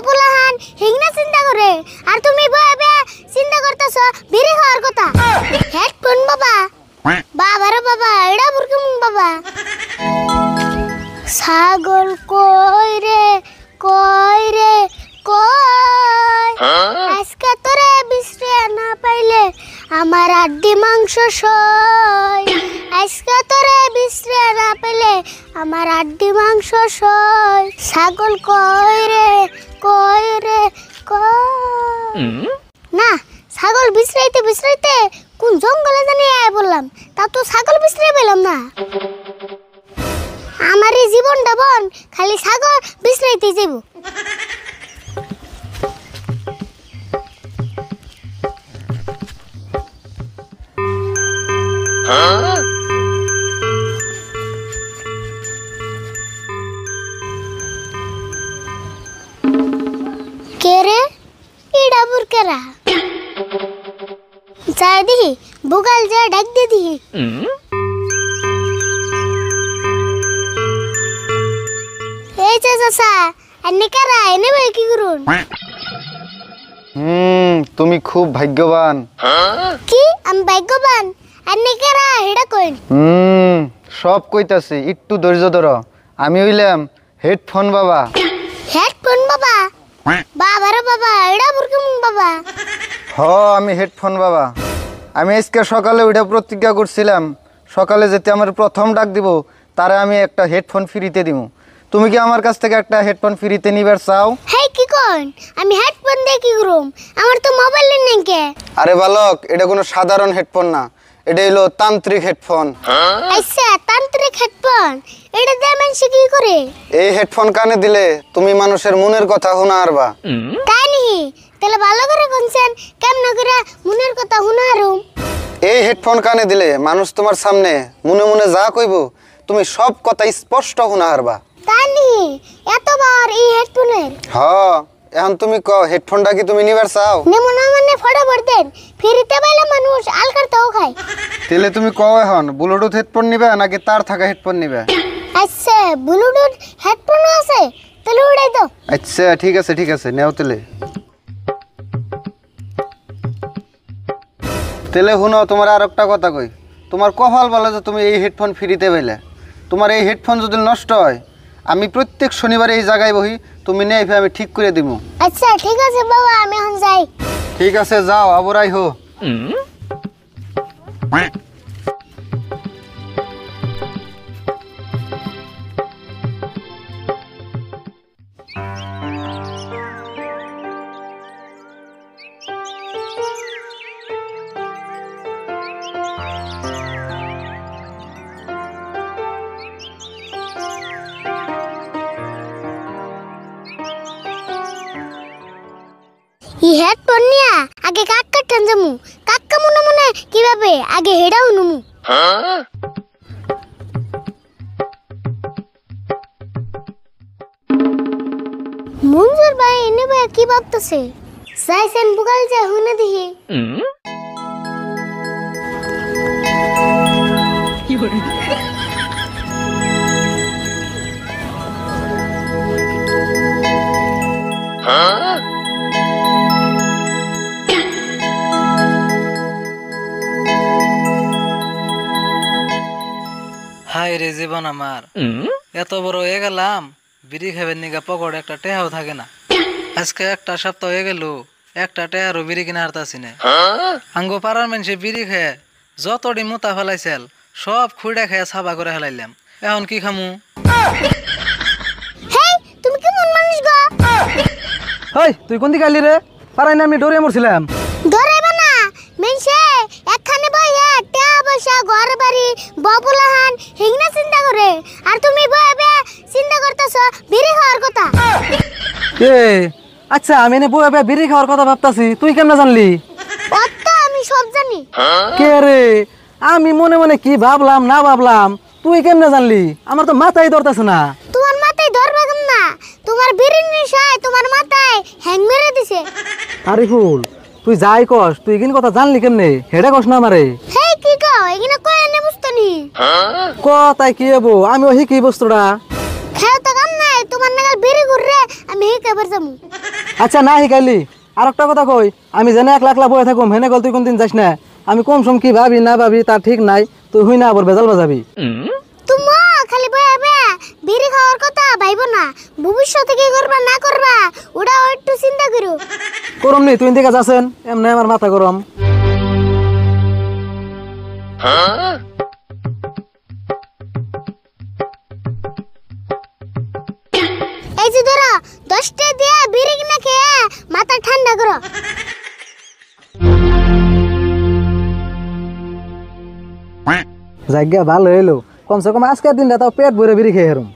বাবুলাহান হিংনা চিন্তা করে আর তুমি বয়ে চিন্তা করতেছো বিড়ি খাওয়ার কথা। হেডফোন বাবা বাবা রে বাবা এটা বুরকুম বাবা। ছাগল কই রে কই রে কই, আজকে তোরে বিশ্রে না পাইলে আমার আড্ডি মাংস সয়। আজকে তোরে বিশ্রে না পাইলে আমার আড্ডি মাংস সয়। ছাগল কই রে কই রে কই। না ছাগল বিশ্রাইতে বিশ্রাইতে কোন জঙ্গলে জানি আয় বললাম, তা তো ছাগল বিশ্রে পেলাম না। আমার এই জীবনটা বন খালি ছাগল বিশ্রাইতে যাব। কে রে ইডা বুরকেরা যাই দিহি বুগাল যা ডাক দে দিহি। এই যে চাচা এনে কারা এনে ভাই কি করুন? তুমি খুব ভাগ্যবান। কি আমি ভাগ্যবান? এনে কারা হেডা কইন? সব কইতাছি, একটু ধৈর্য ধরো। আমি হইলাম হেডফোন বাবা। হেডফোন বাবা? বাবা রে বাবা এডা বুরকুম বাবা। আমি হেডফোন বাবা। আমি আজকে সকালে ওইটা প্রতিজ্ঞা করছিলাম, সকালে যেতে আমার প্রথম ডাক দিব তারে আমি একটা হেডফোন ফ্রিতে দিব। তুমি কি আমার কাছ থেকে একটা হেডফোন ফ্রিতে নিবার চাও? হেই কি কোন? আমি হেডফোন দিয়ে কি করুম? আমার তো মোবাইল নেই কে। আরে বালক, এটা কোনো সাধারণ হেডফোন না, এটা হলো তান্ত্রিক হেডফোন। আচ্ছা তান্ত্রিক হেডফোন, এটা দিয়ে মানুষ কি করে? এই হেডফোন কানে দিলে তুমি মানুষের মনের কথা শোনা পারবা। তাই নি? তাহলে ভালো করে কোনছেন কেমন করে মনের কথা শোনা হারুম? এই হেডফোন কানে দিলে মানুষ তোমার সামনে মনে মনে যা কইব তুমি সব কথা স্পষ্ট শোনা পারবা। তাই নি? এতবার এই হেডফোনের? এখন তুমি কও হেডফোনটা কি তুমি নিবার চাও? নেমো না মানে ফটাফট দেন, ফ্রিতে পাইলে মানুষ আলকারটাও খায়। তাহলে তুমি কও এখন ব্লুটুথ হেডফোন নিবে নাকি তার থাকা হেডফোন নিবে? আচ্ছা ব্লুটুথ হেডফোন আছে, তাহলে উড়াই দাও। আচ্ছা ঠিক আছে ঠিক আছে, নেও তাহলে। তাহলে শুনো, তোমার আর একটা কথা কই, তোমার কপাল বলে যে তুমি এই হেডফোন ফ্রিতে পাইলে। তোমার এই হেডফোন যদি নষ্ট হয় আমি প্রত্যেক শনিবার এই জায়গায় বহি, তুমি নেই আমি ঠিক করে দিব। আচ্ছা ঠিক আছে বাবা, আমি এখন যাই। ঠিক আছে যাও, আবার আইহো। এই হেডফোন নিয়া আগে কাকা টান যামু, কাকা মনে মনে কিভাবে আগে হেডাও নুমু। মঞ্জুর ভাই এনে ভাই কি ভাবতেছে? যাইছেন বুগাল যা হুনে দিহি। কি হরে? হাই রে জীবন আমার, এত বড় হয়ে গেলাম, বিড়ি খাবেন নিগা পকেটে একটা টেহাও থাকে না। আজকে একটা সপ্তাহ হয়ে গেল, একটা টেহারও বিড়ি কিনা হারতাছি না। আঙ্গো পাড়ার মানুষে বিড়ি খেয়ে যতটি মোতা ফেলাইছিল সব খুঁড়া খেয়ে সাবা করে ফেলাইলাম। এখন কি খামু? হেই তুমি কেমন মানুষ গো? হেই তুই কোন দিকে আইলি রে? পারাই না আমি ডরে মরছিলাম। ধরেবা না মেনছে একখানে বইয়া টেয়া বসা ঘর বাড়ি বাবুলাহান হিংনা চিন্তা করে আর তুমি বইবে চিন্তা করতেছো বিড়ি খাওয়ার কথা। এ আচ্ছা, আমি এনে বইবে বিড়ি খাওয়ার কথা ভাবতাছি, তুই কেমনে জানলি? অত আমি সব জানি। কে রে, আমি মনে মনে কি ভাবলাম না ভাবলাম, তুই কেমনে জানলি? আমার তো মাথায় ধরতেছে না। তোমার মাথায় ধরবে কেন না? তোমার বিড়ির নেশায় তোমার মাথায় হ্যাং মেরে দিছে। আরে ফুল, তুই যাই কস, তুই এখানে কথা জানলি কেমনে? হেডা কস না আমারে। হেই কি কও এখানে কই এনে বুঝতনি? কথাই কি হবো, আমি ওই কি বস্তুটা খেও তো কাম নাই তোমার নাগাল বিড়ি ঘুররে আমি একেবারে যাবো। আচ্ছা না শিখাইলি আর একটা কথা কই, আমি জেনে একলা একলা বয়ে থাকুম হেনে গল তুই কোনদিন যাস না। আমি কম সম কি ভাবি না ভাবি তা ঠিক নাই, তুই হুই না আবার বেজাল বাজাবি। তুমি খালি বয়ে বিড়ি খাওয়ার কথা ভাইবো না, ভবিষ্যতে কি করবা না করবা ওটাও একটু চিন্তা করো। করম নি তুই দিকে যাচ্ছেন এমনি আমার মাথা গরম। এই যে ধরো 10টা দিয়ে বিড়ি কিনা খেয়ে মাথা ঠান্ডা করো। জায়গা ভালো হইলো, কমসে কম আজকের দিনটা তাও পেট ভরে বিড়ি খেয়ে হেরুম।